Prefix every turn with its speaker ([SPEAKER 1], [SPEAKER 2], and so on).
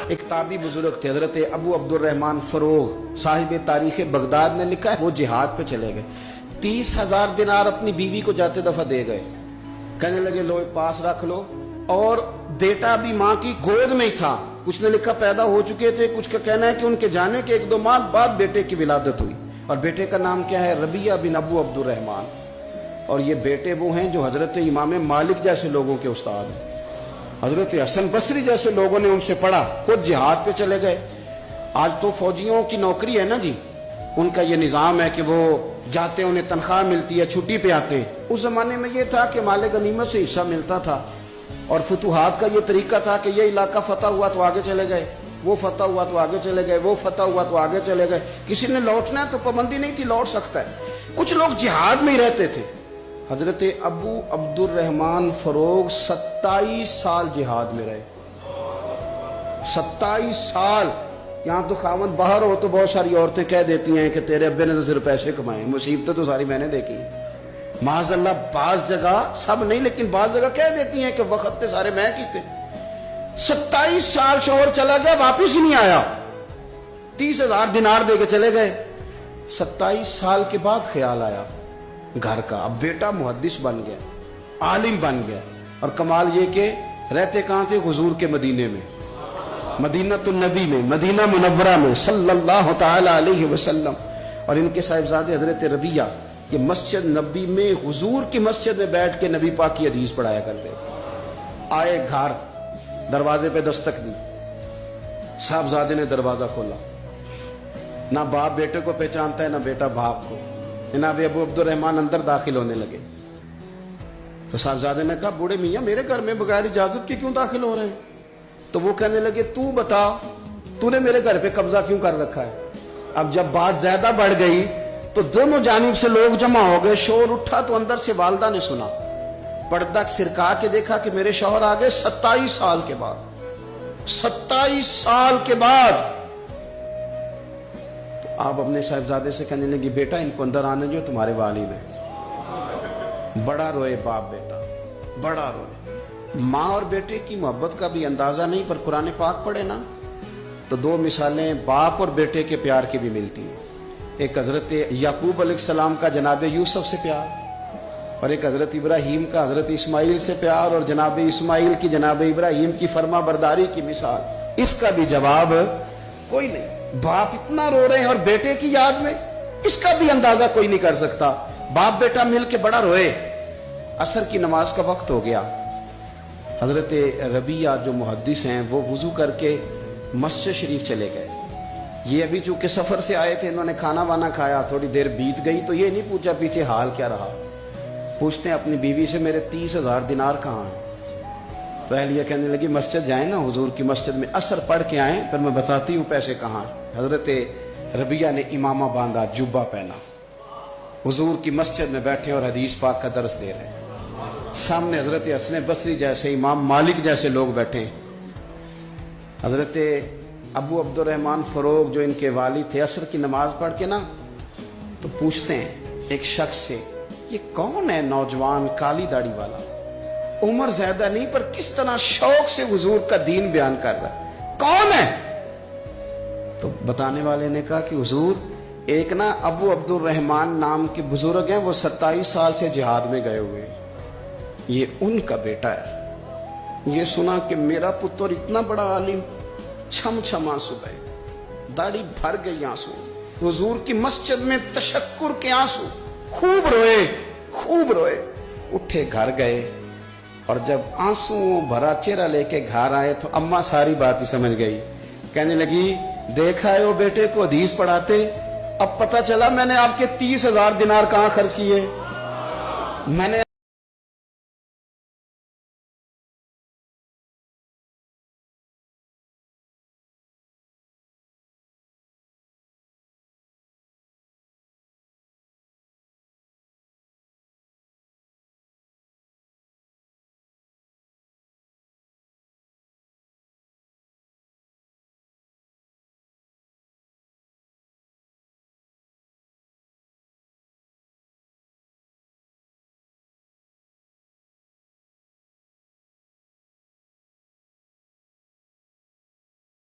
[SPEAKER 1] ایک تابعی بزرگ تھے حضرت ابو عبدالرحمن فروغ صاحب تاریخ بغداد نے لکھا ہے وہ جہاد پہ چلے گئے، 30,000 دینار اپنی بیوی کو جاتے دفعہ دے گئے، کہنے لگے لو پاس رکھ لو، اور بیٹا بھی ماں کی گود میں ہی تھا، کچھ نے لکھا پیدا ہو چکے تھے، کچھ کا کہنا ہے کہ ان کے جانے کے 1-2 ماہ بعد بیٹے کی ولادت ہوئی، اور بیٹے کا نام کیا ہے؟ ربیعہ بن ابو عبدالرحمن، اور یہ بیٹے وہ ہیں جو حضرت امام مالک جیسے لوگوں کے استاد ہیں، حضرت حسن بصری جیسے لوگوں نے ان سے پڑھا، خود جہاد پہ چلے گئے۔ آج تو فوجیوں کی نوکری ہے نا جی، ان کا یہ نظام ہے کہ وہ جاتے ہیں، انہیں تنخواہ ملتی ہے، چھٹی پہ آتے ہیں۔ اس زمانے میں یہ تھا کہ مال غنیمت سے حصہ ملتا تھا، اور فتوحات کا یہ طریقہ تھا کہ یہ علاقہ فتح ہوا تو آگے چلے گئے، وہ فتح ہوا تو آگے چلے گئے، وہ فتح ہوا تو آگے چلے گئے، کسی نے لوٹنا ہے تو پابندی نہیں تھی، لوٹ سکتا ہے۔ کچھ لوگ جہاد میں ہی رہتے تھے۔ حضرت ابو عبدالرحمن فروغ 27 سال جہاد میں رہے، 27 سال۔ یہاں تو خاوند باہر ہو تو بہت ساری عورتیں کہہ دیتی ہیں کہ تیرے ابے نے تو صرف پیسے کمائے، مصیبتیں تو ساری میں نے دیکھی ہیں، معاذ اللہ۔ بعض جگہ، سب نہیں لیکن بعض جگہ کہہ دیتی ہیں کہ وقت تے سارے میں کیتے۔ 27 سال شوہر چلا گیا، واپس ہی نہیں آیا، 30,000 دینار دے کے چلے گئے۔ 27 سال کے بعد خیال آیا گھر کا، اب بیٹا محدث بن گیا، عالم بن گیا، اور کمال یہ کہ رہتے کہاں تھے؟ حضور کے مدینے میں، مدینہ النبی میں، مدینہ منورہ میں صلی اللہ تعالی علیہ وسلم۔ اور ان کے صاحبزادے حضرت ربیعہ یہ مسجد نبی میں، حضور کی مسجد میں بیٹھ کے نبی پاک کی حدیث پڑھایا کرتے۔ آئے گھر، دروازے پہ دستک دی، صاحبزادے نے دروازہ کھولا، نہ باپ بیٹے کو پہچانتا ہے نہ بیٹا باپ کو۔ جناب ابو عبدالرحمن اندر داخل ہونے لگے تو صاحبزادے نے کہا بوڑھے میاں میرے گھر میں بغیر اجازت کے کیوں داخل ہو رہے ہیں؟ تو وہ کہنے لگے تو بتا، تو نے میرے گھر پہ قبضہ کیوں کر رکھا ہے؟ اب جب بات زیادہ بڑھ گئی تو دونوں جانب سے لوگ جمع ہو گئے، شور اٹھا تو اندر سے والدہ نے سنا، پردہ سرکا کے دیکھا کہ میرے شوہر آ گئے 27 سال کے بعد، 27 سال کے بعد۔ آپ اپنے صاحبزادے سے کہنے لگی بیٹا ان کو اندر آنے جو، تمہارے والد ہیں۔ بڑا روئے باپ بیٹا، بڑا روئے۔ ماں اور بیٹے کی محبت کا بھی اندازہ نہیں، پر قرآن پاک پڑھے نا تو 2 مثالیں باپ اور بیٹے کے پیار کی بھی ملتی ہیں۔ ایک حضرت یعقوب علیہ السلام کا جناب یوسف سے پیار، اور ایک حضرت ابراہیم کا حضرت اسماعیل سے پیار، اور جناب اسماعیل کی جناب ابراہیم کی فرما برداری کی مثال، اس کا بھی جواب کوئی نہیں۔ باپ اتنا رو رہے ہیں اور بیٹے کی یاد میں، اس کا بھی اندازہ کوئی نہیں کر سکتا۔ باپ بیٹا مل کے بڑا روئے۔ عصر کی نماز کا وقت ہو گیا، حضرت ربیعہ جو محدث ہیں وہ وضو کر کے مسجد شریف چلے گئے۔ یہ ابھی چونکہ سفر سے آئے تھے، انہوں نے کھانا وانا کھایا، تھوڑی دیر بیت گئی تو یہ نہیں پوچھا پیچھے حال کیا رہا، پوچھتے ہیں اپنی بیوی سے میرے 30,000 دینار کہاں ہیں؟ تو اہلیہ کہنے لگی مسجد جائیں نا، حضور کی مسجد میں عصر پڑھ کے آئیں، پھر میں بتاتی ہوں پیسے کہاں ہیں۔ حضرت ربیعہ نے امامہ باندھا، جبہ پہنا، حضور کی مسجد میں بیٹھے اور حدیث پاک کا درس دے رہے ہیں۔ سامنے حضرت حسن بصری جیسے، امام مالک جیسے لوگ بیٹھے ہیں۔ حضرت ابو عبدالرحمن فروغ جو ان کے والد تھے، عصر کی نماز پڑھ کے نا تو پوچھتے ہیں ایک شخص سے، یہ کون ہے نوجوان کالی داڑھی والا؟ عمر زیادہ نہیں پر کس طرح شوق سے حضور کا دین بیان کر رہا ہے، کون ہے؟ تو بتانے والے نے کہا کہ حضور ایک نا ابو عبدالرحمن نام کے بزرگ ہیں، وہ 27 سال سے جہاد میں گئے ہوئے ہیں، یہ ان کا بیٹا ہے۔ یہ سنا کہ میرا پتر اتنا بڑا عالم، چھم چھم آنسو گئے، داڑھی بھر گئی آنسو، حضور کی مسجد میں تشکر کے آنسو، خوب روئے، خوب روئے۔ اٹھے گھر گئے، اور جب آنسو بھرا چہرہ لے کے گھر آئے تو اماں ساری بات ہی سمجھ گئی، کہنے لگی دیکھا ہے وہ بیٹے کو حدیث پڑھاتے، اب پتہ چلا میں نے آپ کے 30,000 دینار کہاں خرچ کیے، میں نے